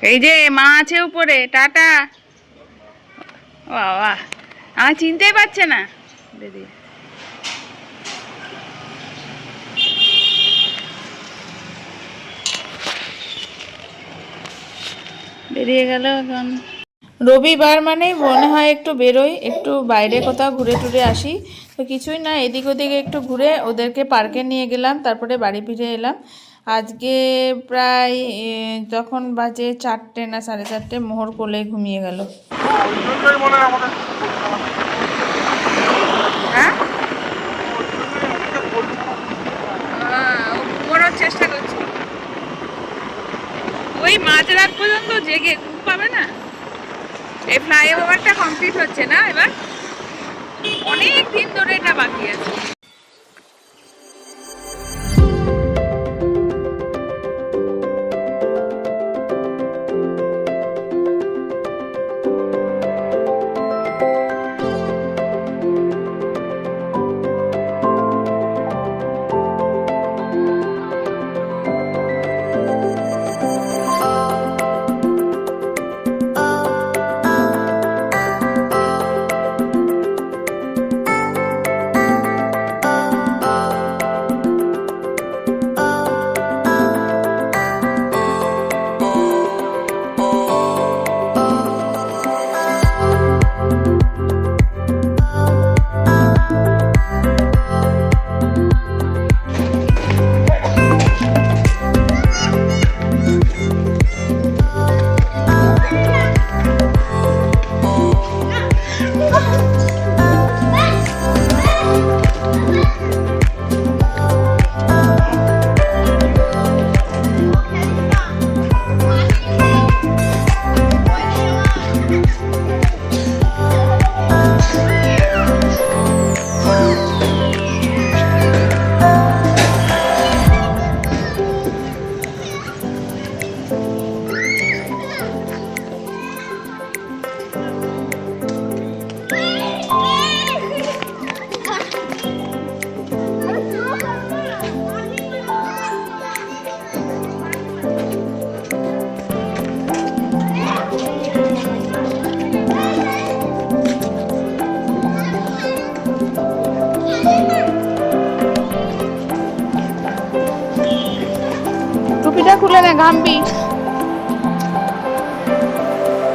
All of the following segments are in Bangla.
এই যে মা আছে উপরে, টাটা। বাবা আমার চিনতেই পারছে না দিদি। বেরিয়ে গেল এখন। রবিবার মানেই মনে হয় একটু বেরোই, একটু বাইরে কোথাও ঘুরে টুরে আসি। তো কিছুই না, এদিক ওদিকে একটু ঘুরে ওদেরকে পার্কে নিয়ে গেলাম, তারপরে বাড়ি ফিরে এলাম। আজকে প্রায় যখন বাজে 4টে না 4:30, মোহর কোলে ঘুমিয়ে গেল। হ্যাঁ, ঘুমানোর চেষ্টা করছি। ওই মাঝরাত পর্যন্ত জেগে ঘুম পাবে না। এই ফ্লাইওভারটা কমপ্লিট হচ্ছে না এবার, অনেক দিন ধরে এটা বাকি আছে। টুপিটা খুলে নে, ঘামবি।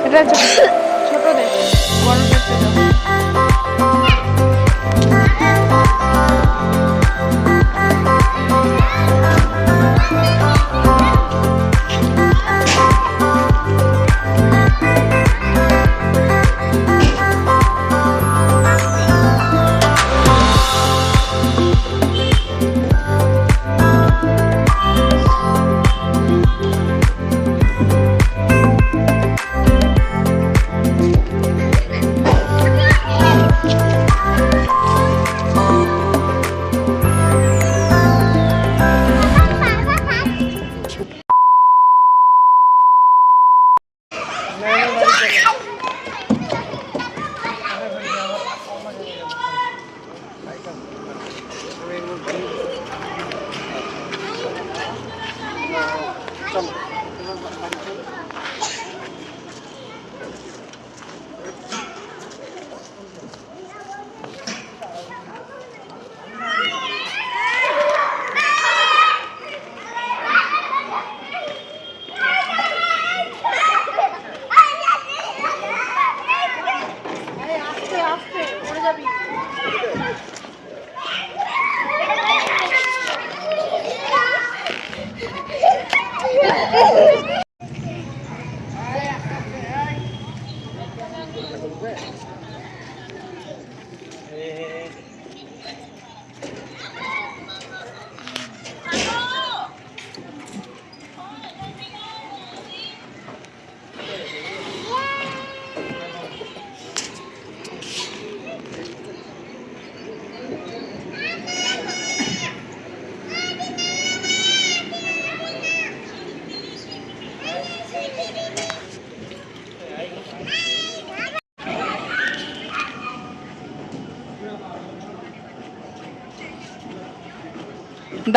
এটা ছোট দে, বড় দেখতে দাও।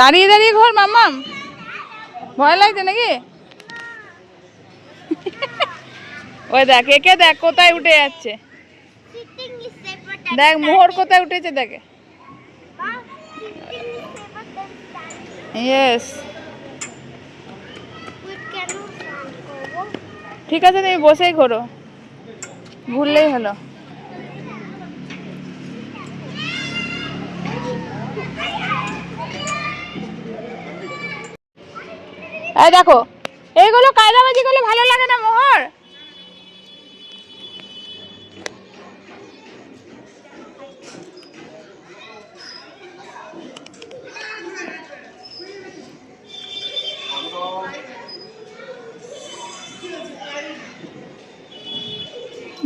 দাঁড়িয়ে দাঁড়িয়ে ঘর, মাম্মাম ভয় লাগছে নাকি? ওই দেখ, একে দেখ কোথায় উঠে যাচ্ছে, দেখ মোহর কোথায় উঠেছে দেখে। ইয়েস, ঠিক আছে তুমি বসেই ঘোরো, ঘুরলেই হলো। এই দেখো, এইগুলো কায়দাবাজি করলে ভালো লাগে না মোহর।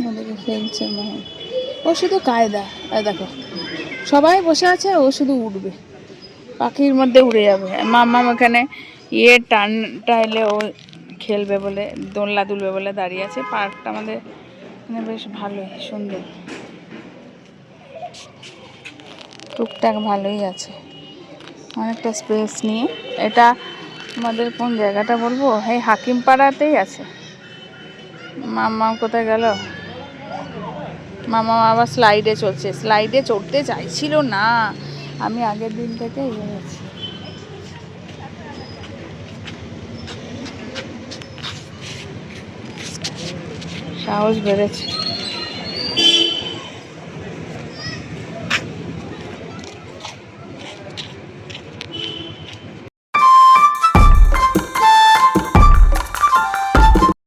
ওদেরকে ফেলছে মোহর, ও শুধু কায়দা। দেখো সবাই বসে আছে, ও শুধু উঠবে, পাখির মধ্যে উড়ে যাবে। মাম্মা ওখানে টানটা এলে ও খেলবে বলে, দোলনা দুলবে বলে দাঁড়িয়ে আছে। পার্কটা আমাদের এখানে বেশ ভালোই সুন্দর, টুকটাক ভালোই আছে, অনেকটা স্পেস নিয়ে। এটা আমাদের কোন জায়গাটা বলবো, এই হাকিমপাড়াতেই আছে। মাম্মা কোথায় গেল? মামা আবার স্লাইডে চলছে, স্লাইডে চড়তে চাইছিল না, আমি আগের দিন থেকে গেছি। সাহস বেড়েছে।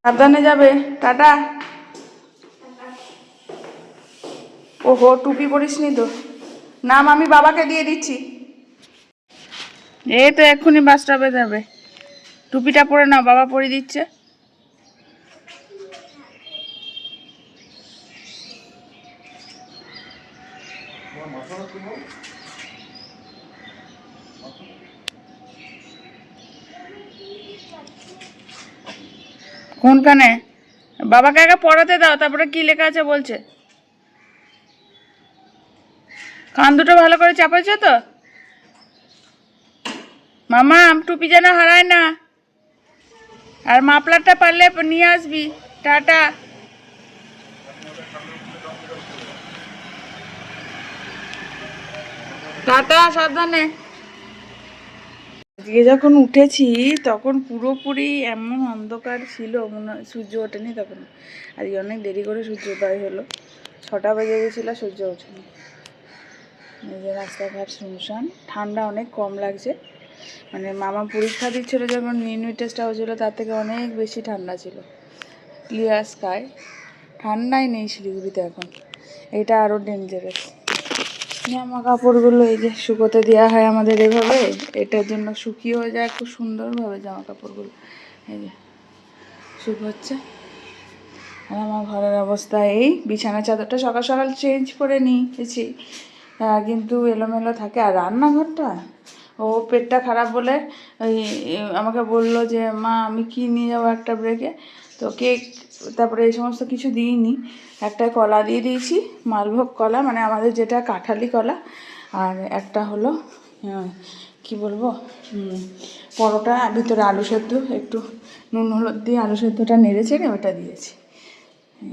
সাবধানে যাবে, টাটা। ওহো, টুপি পরিসনি তো, নাম আমি বাবাকে দিয়ে দিচ্ছি। এই তো এক্ষুনি বাস স্টপে যাবে, টুপিটা পরে নাও, বাবা পরিয়ে দিচ্ছে। কোনখানে? বাবাকে আগে পড়াতে দাও, তারপরে কি লেখা আছে বলছে। কান দুটো ভালো করে চাপাইছো তো? মামা টুপি যেন হারায় না, আর মাফলারটা পারলে নিয়ে আসবি। টাটা। টাটা, সাবধানে। আজকে যখন উঠেছি তখন পুরোপুরি এমন অন্ধকার ছিল, মনে হয় সূর্য ওঠেনি তখন। আজকে অনেক দেরি করে সূর্যোদয় হলো, 6টা বেজে গেছিল, সূর্য ওঠেনি। এই যে রাস্তাঘাট শুনশান, ঠান্ডা অনেক কম লাগছে। মানে মামা পরীক্ষা দিচ্ছিলো যখন ইউনিট টেস্টটা হচ্ছিল, তার থেকে অনেক বেশি ঠান্ডা ছিল। ক্লিয়ার স্কাই, ঠান্ডাই নেই শিলিগুড়িতে এখন, এটা আরও ডেঞ্জারাস। জামা কাপড়গুলো এই যে শুকোতে দেওয়া হয় আমাদের এভাবে, এটার জন্য শুকিয়েও যায় খুব সুন্দরভাবে জামা কাপড়গুলো। এই যে শুকোচ্ছে। আর আমার ঘরের অবস্থা এই, বিছানা চাদরটা সকাল সকাল চেঞ্জ করে নিয়েছি, কিন্তু এলোমেলো থাকে। আর রান্নাঘরটা, ও পেটটা খারাপ বলে ওই আমাকে বললো যে মা আমি কি নিয়ে যাবো একটা ব্রেকে, তো কেক, তারপরে এই সমস্ত কিছু দিইনি, একটা কলা দিয়ে দিয়েছি, মালভোগ কলা, মানে আমাদের যেটা কাঁঠালি কলা, আর একটা হলো কি বলবো, পরোটা, ভিতরে আলু সেদ্ধ, একটু নুন হলুদ দিয়ে আলু সেদ্ধটা নেড়ে চেড়ে ওটা দিয়েছি।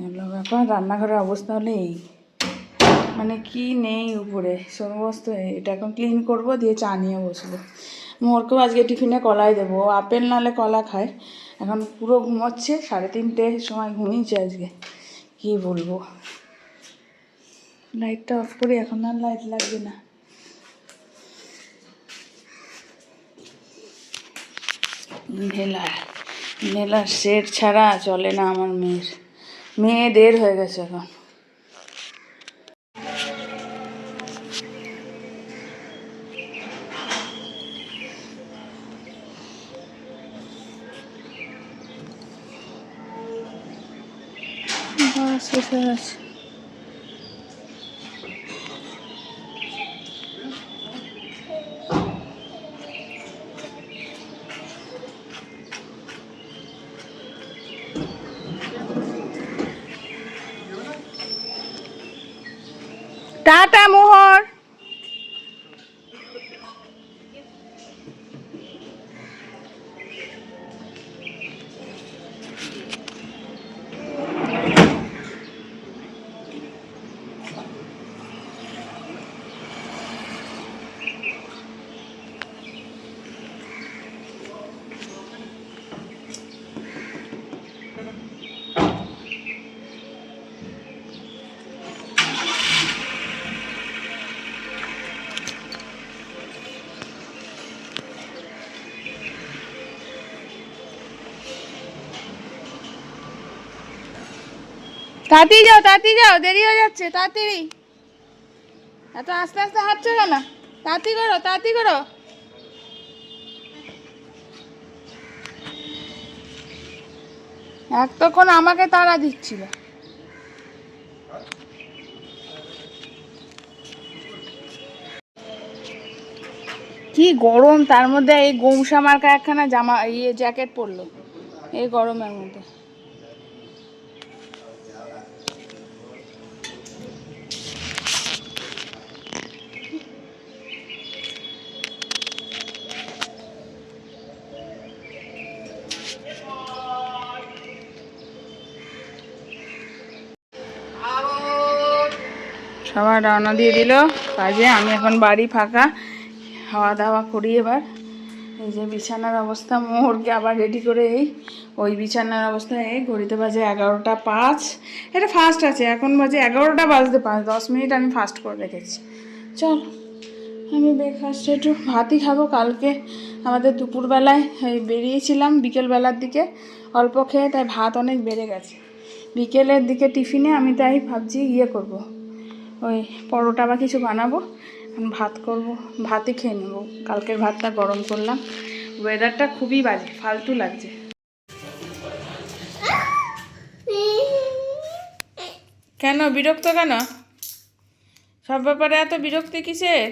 এগুলো ব্যাপার। রান্নাঘরের অবস্থা হলে এই, মানে কি নেই উপরে সমস্ত। এটা এখন ক্লিন করবো, দিয়ে চা নিয়ে বসবো। মোরকেও আজকে টিফিনে কলাই দেবো, আপেল নালে কলা খায়। এখন পুরো ঘুমোচ্ছে, 3:30 সময় ঘুমিয়েছে আজকে, কি বলবো। লাইটটা অফ করি, এখন আর লাইট লাগবে না। ইনহেলার সেট ছাড়া চলে না আমার মেয়েদের হয়ে গেছে এখন। শেষ হয়ে গেছে। টাটা মোহর। তাড়াতাড়ি যাও, দেরি হয়ে যাচ্ছে, তাড়াতাড়ি। এত আস্তে আস্তে হাঁটছো কেন? তাড়াতাড়ি করো। এতক্ষণ আমাকে তাড়া দিচ্ছিল। কি গরম, তার মধ্যে এই গৌসা মার্কা একখানা জামা জ্যাকেট পরলো এই গরমের মধ্যে। সবাই রওনা দিয়ে দিল কাজে। আমি এখন বাড়ি ফাঁকা, খাওয়া দাওয়া করি এবার। এই যে বিছানার অবস্থা, মোহরকে আবার রেডি করে ওই বিছানার অবস্থা। ঘড়িতে বাজে 11টা 5। এটা ফাস্ট আছে, এখন বাজে 11টা বাজতে 5-10 মিনিট আমি ফাস্ট করে রেখেছি। চল আমি ব্রেকফাস্টে একটু ভাতই খাবো। কালকে আমাদের দুপুরবেলায় বেরিয়েছিলাম বিকেলবেলার দিকে অল্প খেয়ে, তাই ভাত অনেক বেড়ে গেছে। বিকেলের দিকে টিফিনে আমি তাই ভাবছি করব, ওই পরোটা বা কিছু বানাবো, ভাত করব, ভাতই খেয়ে নেব। কালকের ভাতটা গরম করলাম। ওয়েদারটা খুবই বাজে, ফালতু লাগছে। কেন বিরক্ত কেন? সব ব্যাপারে এত বিরক্তি কিসের?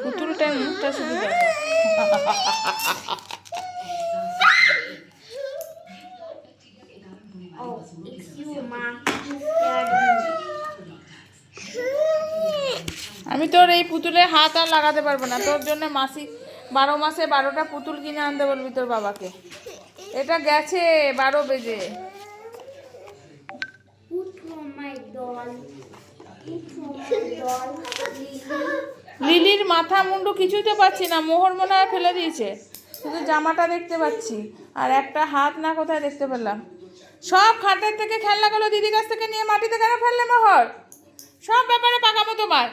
পুতুলটার মুখটা শুধু দেখো। আমি তোর এই পুতুলে হাত আর লাগাতে পারবো না। তোর জন্য 12 মাসে 12টা পুতুল কিনে আনতে বলবি তোর বাবাকে। এটা গেছে 12 বেজে। লিলির মাথা মুন্ডু কিছুই তো পাচ্ছি না। মোহর মনে হয় ফেলে দিয়েছে, শুধু জামাটা দেখতে পাচ্ছি, আর একটা হাত না কোথায় দেখতে পেলাম। সব খাটের থেকে খেলনাগুলো দিদির কাছ থেকে নিয়ে মাটিতে কেন ফেললে মোহর? সব ব্যাপারে পাকামো তোমার,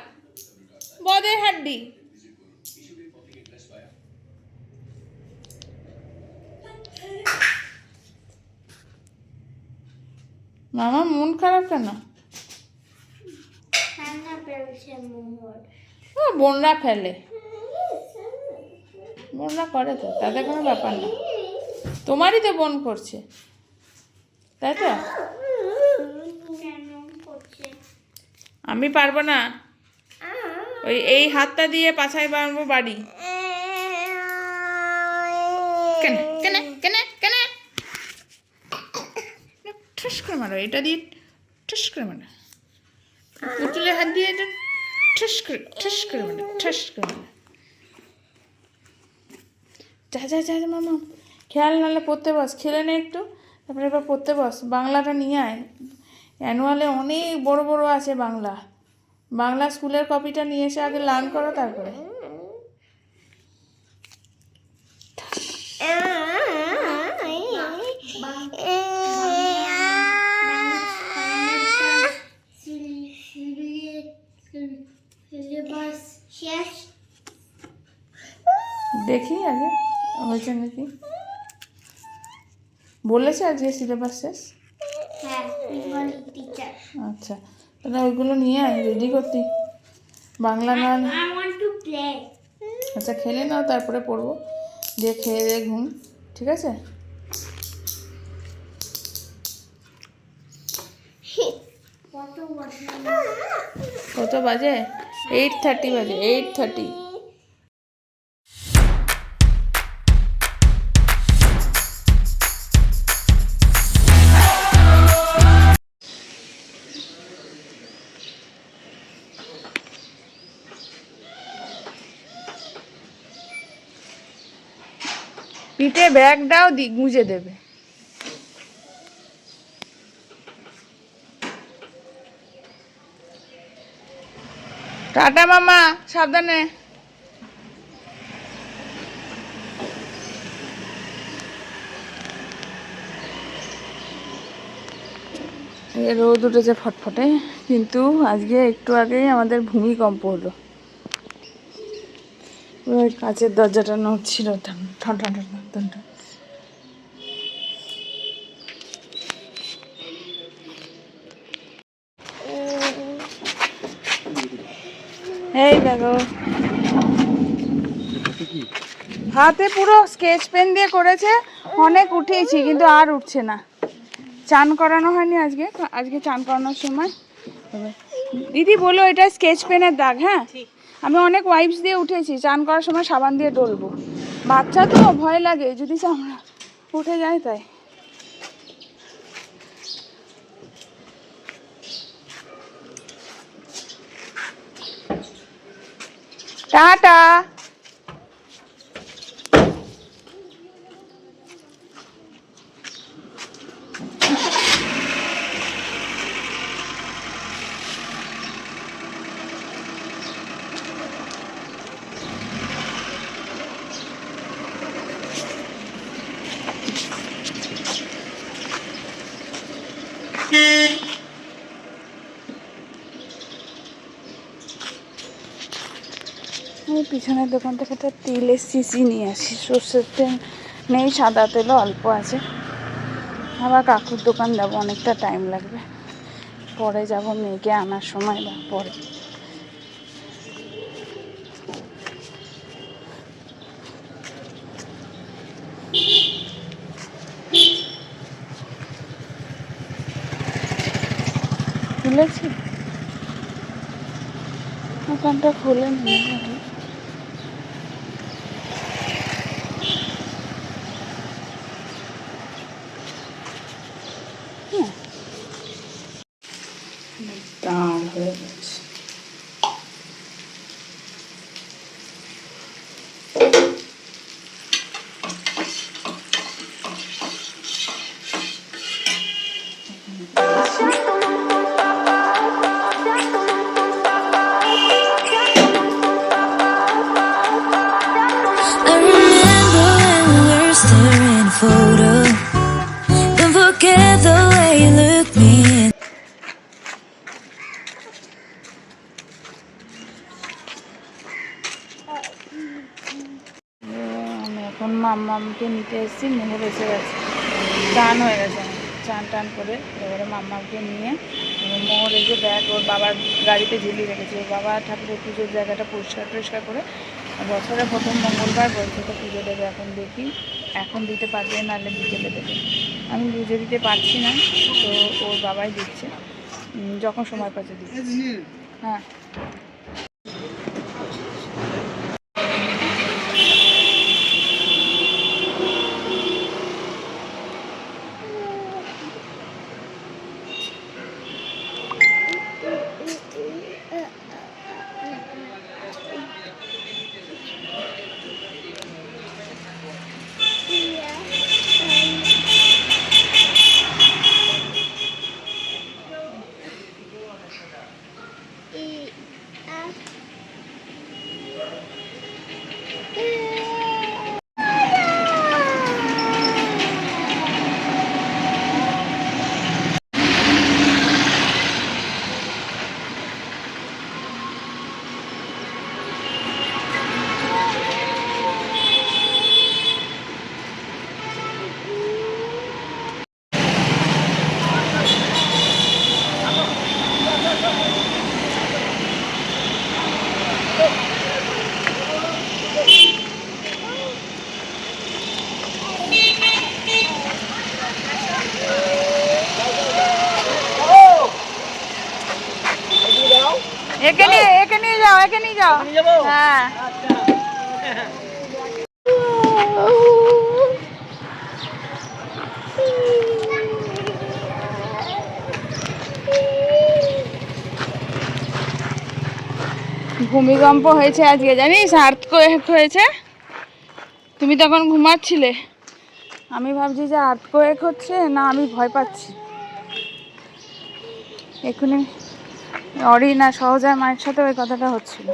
বদের হাড্ডি। মামা মন খারাপ কেন? বোনরা ফেলে, বোনরা করে তো, তাদের কোনো ব্যাপার না। তোমারই তো বোন করছে, তাই তো? আমি পারবো না, এই হাতটা দিয়ে পাছায় বাঁধবো বাড়ি। কেন কেন কেন কেন ঠাস করে মারো, এটা দিয়ে ঠাস করে মারো। পুতুলের হাত দিয়ে এটা ঠাস করে মারো, ঠাস করে মারো। যা মামা খেয়াল, নাহলে পড়তে বস, খেলে নে একটু, তারপরে এবার পড়তে বস। বাংলাটা নিয়ে আয়, অ্যানুয়ালে অনেক বড় বড় আছে বাংলা স্কুলের কপিটা নিয়ে এসে আগে লার্ন করো, তারপরে। দেখি আগে হয়েছে নাকি, বলেছে আজকে সিলেবাস শেষ। আচ্ছা, তাহলে ওইগুলো নিয়ে আয়, রেডি করতি বাংলা না। আচ্ছা খেলে নাও, তারপরে পড়বো, দিয়ে খেয়ে দিয়ে ঘুম, ঠিক আছে? কত বাজে? 8:30 বাজে, 8:30। পিঠে ব্যাগটাও গুঁজে দেবে। টাটা মামা, সাবধানে। রোদ উঠেছে ফটফটে, কিন্তু আজকে একটু আগেই আমাদের ভূমিকম্প হলো। ওই কাচের দরজাটা নড়ছিল, ঠান্ডা। এই দেখো, হাতে পুরো স্কেচ পেন দিয়ে করেছে, অনেক উঠিয়েছি কিন্তু আর উঠছে না। চান করানো হয়নি আজকে, আজকে চান করানোর সময় দিদি বলো এটা স্কেচ পেনের দাগ। হ্যাঁ, আমি অনেক ওয়াইপস দিয়ে উঠেছি, চান করার সময় সাবান দিয়ে ডলবো। বাচ্চা তো ভয় লাগে যদি চামড়া উঠে যায়, তাই। টাটা। আমি পিছনের দোকান থেকে একটা তেলের শিশি নিয়ে আসি, সর্ষের তেল নেই, সাদা তেলও অল্প আছে। আবার কাকুর দোকান যাবো, অনেকটা টাইম লাগবে, পরে যাব মেয়েকে আনার সময় বা পরে। খুলেছি দোকানটা, খুলে নিয়ে গেল। দাঁড় হয়ে গেছে। Photo. Don't forget the way you look me in. আমি এখন মাম্মামকে নিতে এসেছি, মেহের এসে গেছে, চান হয়ে গেছে, চান টান করে এবারে মাম্মামকে নিয়ে মোহর এই যে ব্যাগ ওর বাবার গাড়িতে ঝুলিয়ে রেখেছে। ওর বাবা ঠাকুরের পুজোর জায়গাটা পরিষ্কার করে, বছরে প্রথম মঙ্গলবার বলছে তো পুজো দেবে। এখন দেখি, এখন দিতে পারবে, নাহলে বিকেলে দেবে। আমি বুঝে দিতে পারছি না, তো ওর বাবাই দিচ্ছে, যখন সময় পাচ্ছে দিচ্ছে। হ্যাঁ, একে নিয়ে যাও, একে নিয়ে যাও। হ্যাঁ, ভূমিকম্প হয়েছে আজকে, জানিস? আর্থকোয়েক হয়েছে। তুমি তখন ঘুমাচ্ছিলে, আমি ভাবছি যে আর্থকোয়েক হচ্ছে না, আমি ভয় পাচ্ছি। এক্ষুনি অরি না সহজায় মায়ের সাথে ওই কথাটা হচ্ছিল।